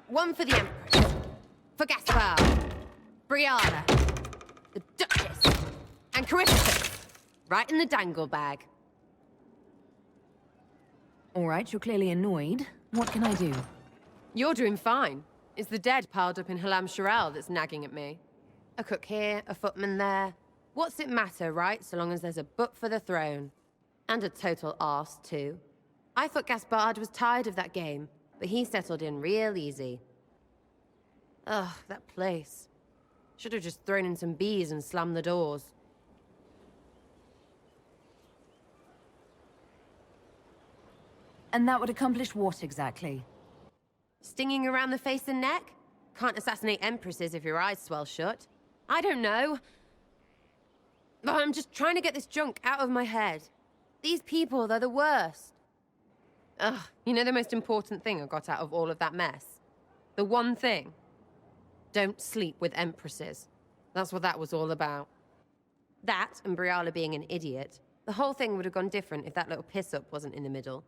One for the Empress. For Gaspard. Brianna. The Duchess. And Carissa. Right in the dangle bag. All right, you're clearly annoyed. What can I do? You're doing fine. It's the dead piled up in Halam Shiral that's nagging at me. A cook here, a footman there. What's it matter, right? So long as there's a book for the throne. And a total arse, too. I thought Gaspard was tired of that game, but he settled in real easy. Ugh, that place. Should have just thrown in some bees and slammed the doors. And that would accomplish what exactly? Stinging around the face and neck? Can't assassinate empresses if your eyes swell shut. I don't know. But I'm just trying to get this junk out of my head. These people, they're the worst. Ugh, you know the most important thing I got out of all of that mess? The one thing? Don't sleep with empresses. That's what that was all about. That, and Briala being an idiot. The whole thing would have gone different if that little piss-up wasn't in the middle.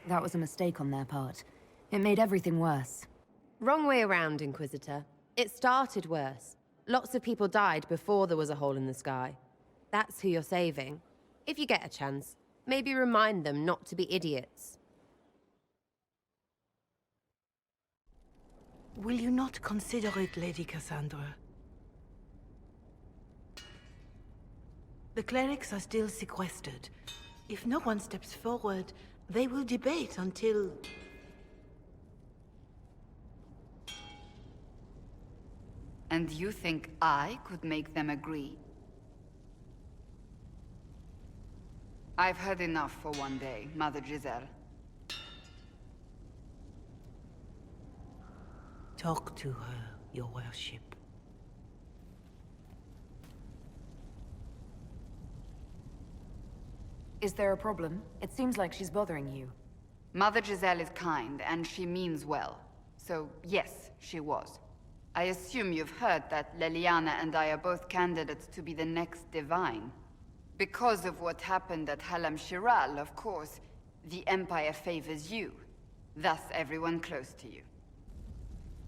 That was a mistake on their part. It made everything worse. Wrong way around, Inquisitor. It started worse. Lots of people died before there was a hole in the sky. That's who you're saving. If you get a chance, maybe remind them not to be idiots. Will you not consider it, Lady Cassandra? The clerics are still sequestered. If no one steps forward, they will debate until... And you think I could make them agree? I've heard enough for one day, Mother Giselle. Talk to her, your worship. Is there a problem? It seems like she's bothering you. Mother Giselle is kind, and she means well. So, yes, she was. I assume you've heard that Leliana and I are both candidates to be the next Divine. Because of what happened at Halam Shiral, of course, the Empire favors you. Thus, everyone close to you.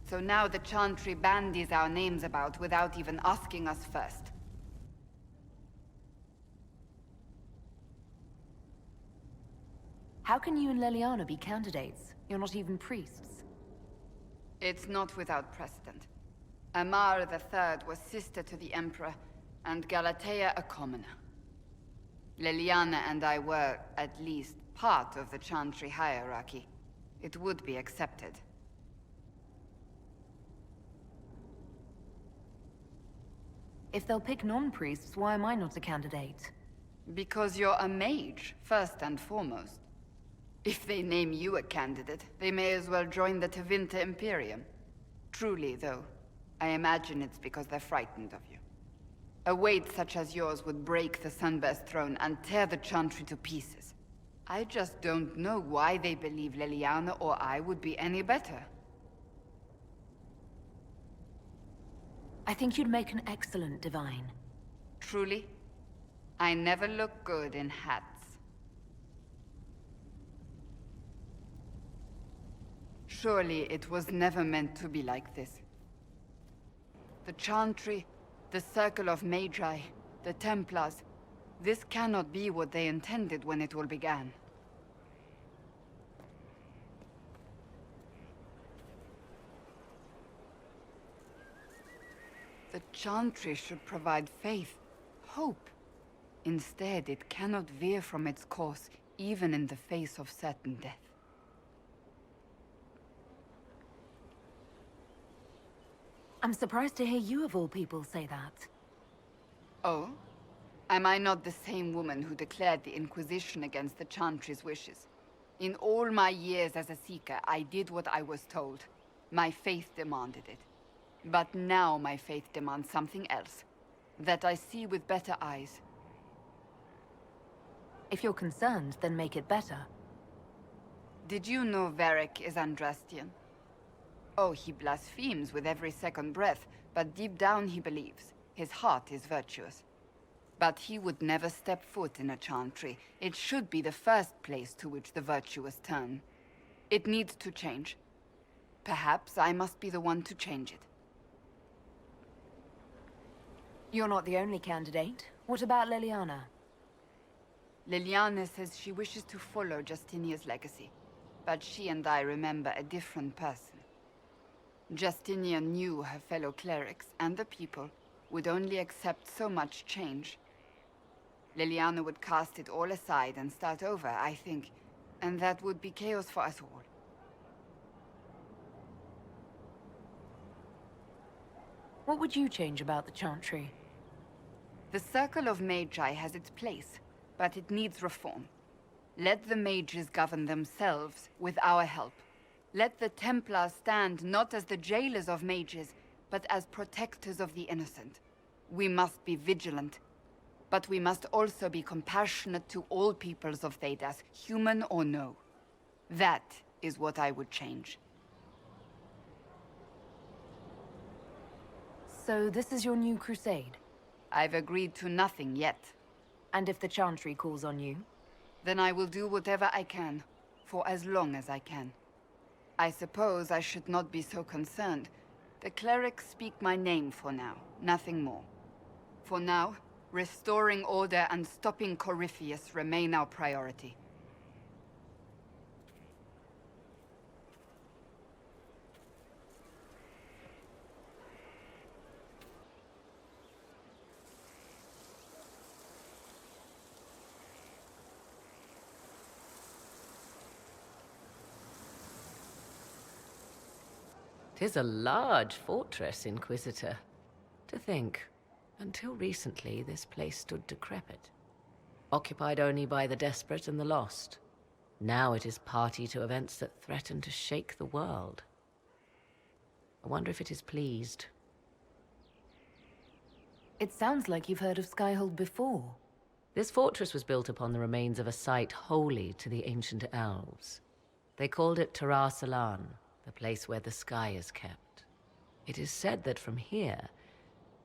So now the Chantry bandies our names about without even asking us first. How can you and Leliana be candidates? You're not even priests. It's not without precedent. Amar III was sister to the Emperor, and Galatea a commoner. Leliana and I were, at least, part of the Chantry hierarchy. It would be accepted. If they'll pick non-priests, why am I not a candidate? Because you're a mage, first and foremost. If they name you a candidate, they may as well join the Tevinter Imperium. Truly, though, I imagine it's because they're frightened of you. A weight such as yours would break the Sunburst throne and tear the Chantry to pieces. I just don't know why they believe Leliana or I would be any better. I think you'd make an excellent Divine. Truly? I never look good in hats. Surely it was never meant to be like this. The Chantry, the Circle of Magi, the Templars, this cannot be what they intended when it all began. The Chantry should provide faith, hope. Instead, it cannot veer from its course, even in the face of certain death. I'm surprised to hear you of all people say that. Oh? Am I not the same woman who declared the Inquisition against the Chantry's wishes? In all my years as a Seeker, I did what I was told. My faith demanded it. But now my faith demands something else. That I see with better eyes. If you're concerned, then make it better. Did you know Varric is Andrastian? Oh, he blasphemes with every second breath, but deep down he believes. His heart is virtuous. But he would never step foot in a chantry. It should be the first place to which the virtuous turn. It needs to change. Perhaps I must be the one to change it. You're not the only candidate. What about Leliana? Liliana says she wishes to follow Justinia's legacy. But she and I remember a different person. Justinia knew her fellow clerics and the people would only accept so much change. Liliana would cast it all aside and start over, I think. And that would be chaos for us all. What would you change about the Chantry? The Circle of Magi has its place, but it needs reform. Let the mages govern themselves with our help. Let the Templars stand not as the jailers of mages, but as protectors of the innocent. We must be vigilant, but we must also be compassionate to all peoples of Thedas, human or no. That is what I would change. So this is your new crusade? I've agreed to nothing yet. And if the Chantry calls on you? Then I will do whatever I can, for as long as I can. I suppose I should not be so concerned. The clerics speak my name for now, nothing more. For now, restoring order and stopping Corypheus remain our priority. "'Tis a large fortress, Inquisitor. To think, until recently this place stood decrepit, occupied only by the desperate and the lost. Now it is party to events that threaten to shake the world. I wonder if it is pleased." It sounds like you've heard of Skyhold before. This fortress was built upon the remains of a site holy to the ancient elves. They called it Tarar Salan, the place where the sky is kept. It is said that from here,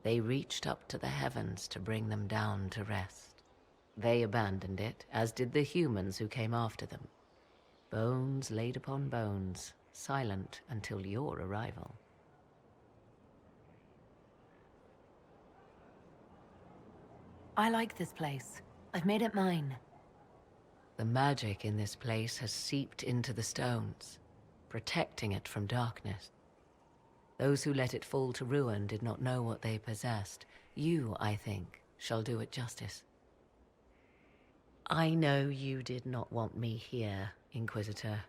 they reached up to the heavens to bring them down to rest. They abandoned it, as did the humans who came after them. Bones laid upon bones, silent until your arrival. I like this place. I've made it mine. The magic in this place has seeped into the stones, protecting it from darkness. Those who let it fall to ruin did not know what they possessed. You, I think, shall do it justice. I know you did not want me here, Inquisitor.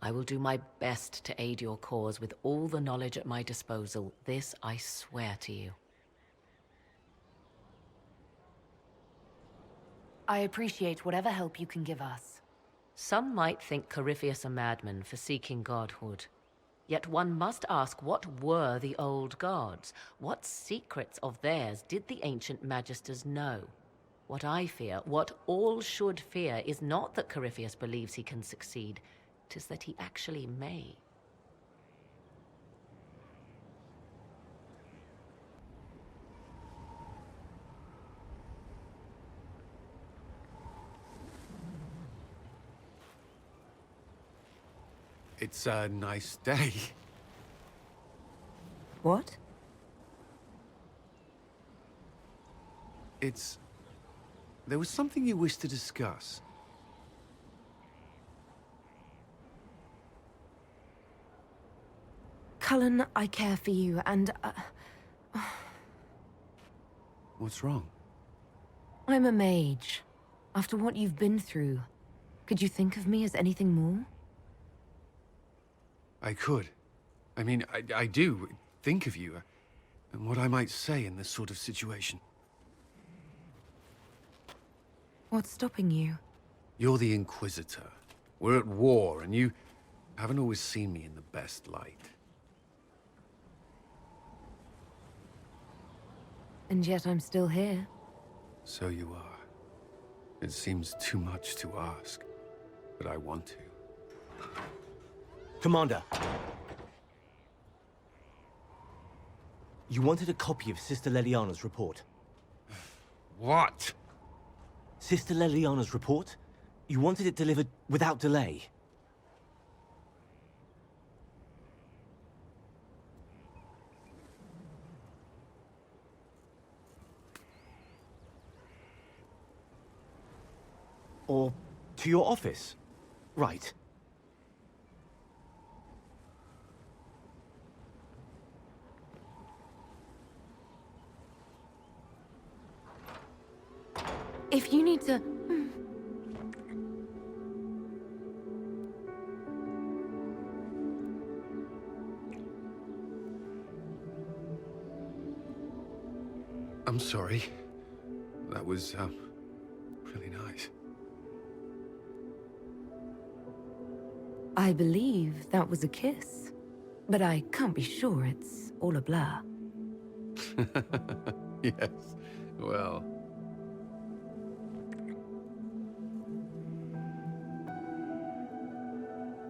I will do my best to aid your cause with all the knowledge at my disposal. This I swear to you. I appreciate whatever help you can give us. Some might think Corypheus a madman for seeking godhood. Yet one must ask, what were the old gods? What secrets of theirs did the ancient magisters know? What I fear, what all should fear, is not that Corypheus believes he can succeed. 'Tis that he actually may. It's a nice day. What? There was something you wished to discuss. Cullen, I care for you, and What's wrong? I'm a mage. After what you've been through, could you think of me as anything more? I could. I mean, I do think of you, and what I might say in this sort of situation. What's stopping you? You're the Inquisitor. We're at war, and you haven't always seen me in the best light. And yet I'm still here. So you are. It seems too much to ask, but I want to. Commander. You wanted a copy of Sister Leliana's report. What? Sister Leliana's report? You wanted it delivered without delay. Or to your office? Right. If you need to... I'm sorry. That was, really nice. I believe that was a kiss. But I can't be sure, it's all a blur. Yes. Well,